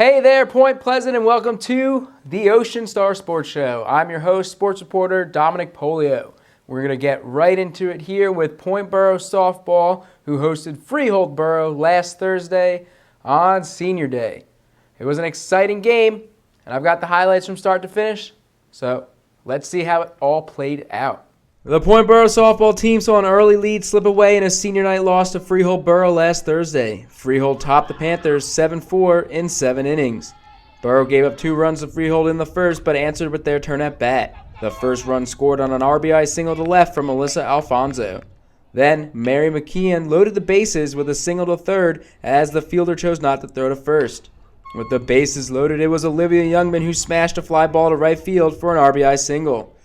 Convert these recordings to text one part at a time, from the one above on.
Hey there, Point Pleasant, and welcome to the Ocean Star Sports Show. I'm your host, sports reporter Dominic Polio. We're going to get right into it here with Point Borough Softball, who hosted Freehold Borough last Thursday on Senior Day. It was an exciting game, and I've got the highlights from start to finish, so let's see how it all played out. The Point Borough softball team saw an early lead slip away in a senior night loss to Freehold Borough last Thursday. Freehold topped the Panthers 7-4 in 7 innings. Borough gave up 2 runs to Freehold in the first, but answered with their turn at bat. The first run scored on an RBI single to left from Melissa Alfonso. Then, Mary McKeon loaded the bases with a single to third as the fielder chose not to throw to first. With the bases loaded, it was Olivia Youngman who smashed a fly ball to right field for an RBI single.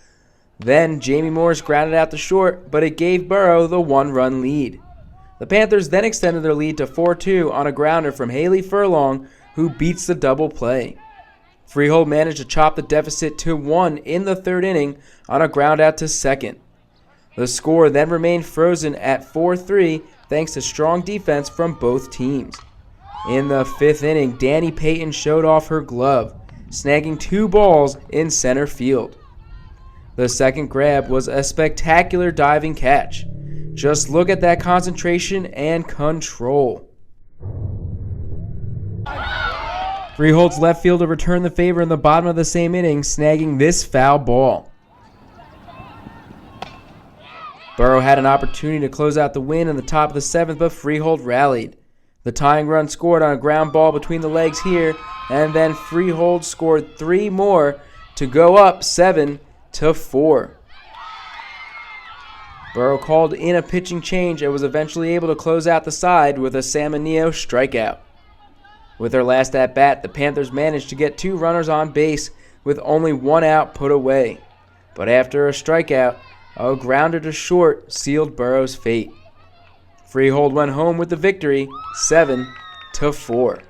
Then, Jamie Morris grounded out to short, but it gave Borough the 1-run lead. The Panthers then extended their lead to 4-2 on a grounder from Haley Furlong, who beats the double play. Freehold managed to chop the deficit to 1 in the third inning on a ground out to second. The score then remained frozen at 4-3 thanks to strong defense from both teams. In the fifth inning, Danny Payton showed off her glove, snagging 2 balls in center field. The second grab was a spectacular diving catch. Just look at that concentration and control. Freehold's left fielder returned the favor in the bottom of the same inning, snagging this foul ball. Borough had an opportunity to close out the win in the top of the 7th, but Freehold rallied. The tying run scored on a ground ball between the legs here, and then Freehold scored 3 more to go up 7-4. Borough called in a pitching change and was eventually able to close out the side with a Samanio strikeout. With their last at-bat, the Panthers managed to get 2 runners on base with only 1 out put away. But after a strikeout, a grounder to short sealed Borough's fate. Freehold went home with the victory, 7-4.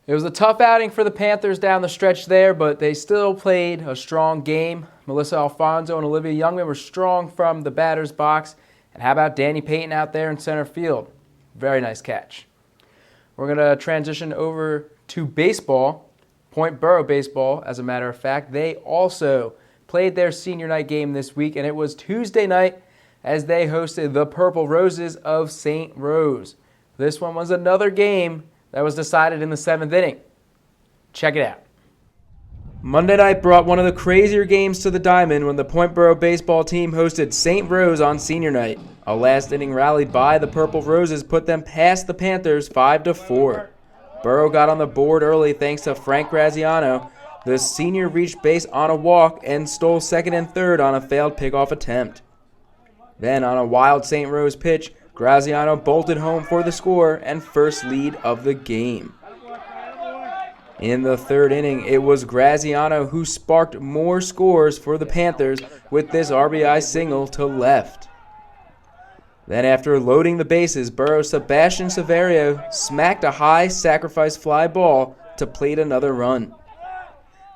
It was a tough outing for the Panthers down the stretch there, but they still played a strong game. Melissa Alfonso and Olivia Youngman were strong from the batter's box. And how about Danny Payton out there in center field? Very nice catch. We're going to transition over to baseball. Point Borough baseball, as a matter of fact. They also played their senior night game this week, and it was Tuesday night as they hosted the Purple Roses of St. Rose. This one was another game that was decided in the 7th inning. Check it out. Monday night brought one of the crazier games to the Diamond when the Point Borough baseball team hosted St. Rose on senior night. A last-inning rally by the Purple Roses put them past the Panthers 5-4. Borough got on the board early thanks to Frank Graziano. The senior reached base on a walk and stole second and third on a failed pickoff attempt. Then on a wild St. Rose pitch, Graziano bolted home for the score and first lead of the game. In the third inning, it was Graziano who sparked more scores for the Panthers with this RBI single to left. Then after loading the bases, Borough's Sebastian Severio smacked a high sacrifice fly ball to plate another run.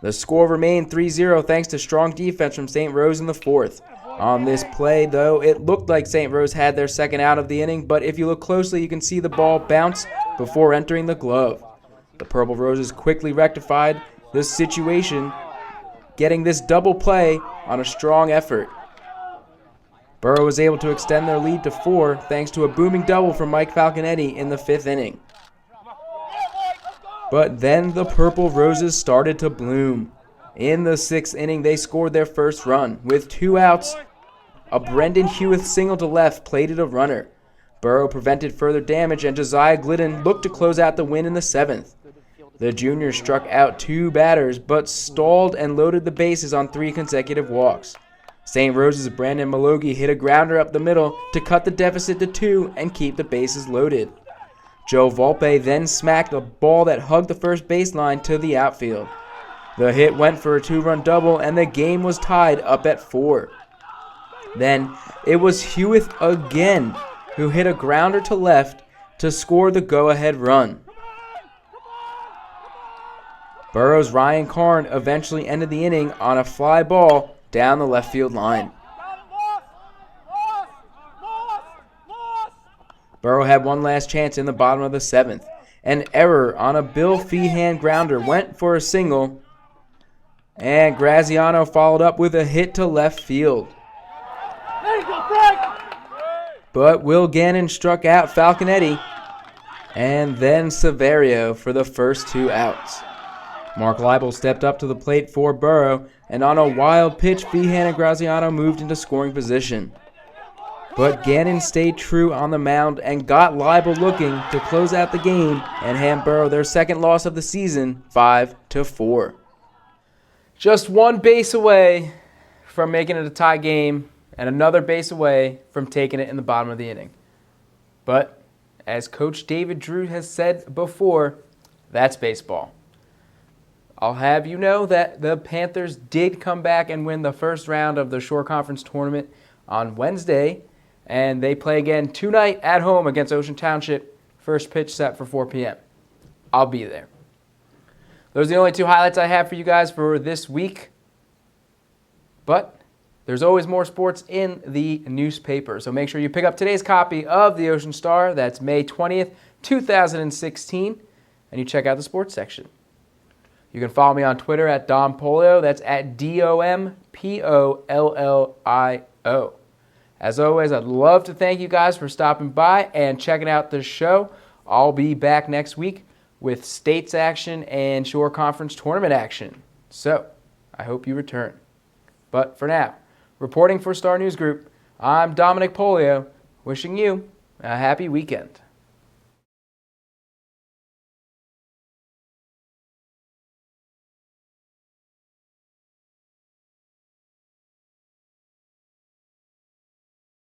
The score remained 3-0 thanks to strong defense from St. Rose in the 4th. On this play, though, it looked like St. Rose had their second out of the inning, but if you look closely, you can see the ball bounce before entering the glove. The Purple Roses quickly rectified this situation, getting this double play on a strong effort. Borough was able to extend their lead to 4 thanks to a booming double from Mike Falconetti in the 5th inning. But then the Purple Roses started to bloom. In the 6th inning, they scored their first run. With 2 outs, a Brendan Hewitt single to left plated a runner. Borough prevented further damage, and Josiah Glidden looked to close out the win in the 7th. The junior struck out 2 batters, but stalled and loaded the bases on 3 consecutive walks. St. Rose's Brandon Malogi hit a grounder up the middle to cut the deficit to 2 and keep the bases loaded. Joe Volpe then smacked a ball that hugged the first baseline to the outfield. The hit went for a 2-run double, and the game was tied up at 4. Then it was Hewitt again who hit a grounder to left to score the go-ahead run. Borough's Ryan Karn eventually ended the inning on a fly ball down the left field line. Borough had one last chance in the bottom of the 7th. An error on a Bill Feehan grounder went for a single, and Graziano followed up with a hit to left field. But Will Gannon struck out Falconetti, and then Severio for the first 2 outs. Mark Leibel stepped up to the plate for Burrow, and on a wild pitch, Feehan and Graziano moved into scoring position. But Gannon stayed true on the mound and got Leibel looking to close out the game and hand Burrow their second loss of the season, 5-4. Just one base away from making it a tie game and another base away from taking it in the bottom of the inning. But as Coach David Drew has said before, that's baseball. I'll have you know that the Panthers did come back and win the first round of the Shore Conference Tournament on Wednesday, and they play again tonight at home against Ocean Township. First pitch set for 4 p.m. I'll be there. Those are the only 2 highlights I have for you guys for this week. But there's always more sports in the newspaper. So make sure you pick up today's copy of the Ocean Star. That's May 20th, 2016. And you check out the sports section. You can follow me on Twitter at Dom Polio. That's at DOMPOLLIO. As always, I'd love to thank you guys for stopping by and checking out the show. I'll be back next week with States action and Shore Conference Tournament action. So, I hope you return. But for now, reporting for Star News Group, I'm Dominic Polio, wishing you a happy weekend.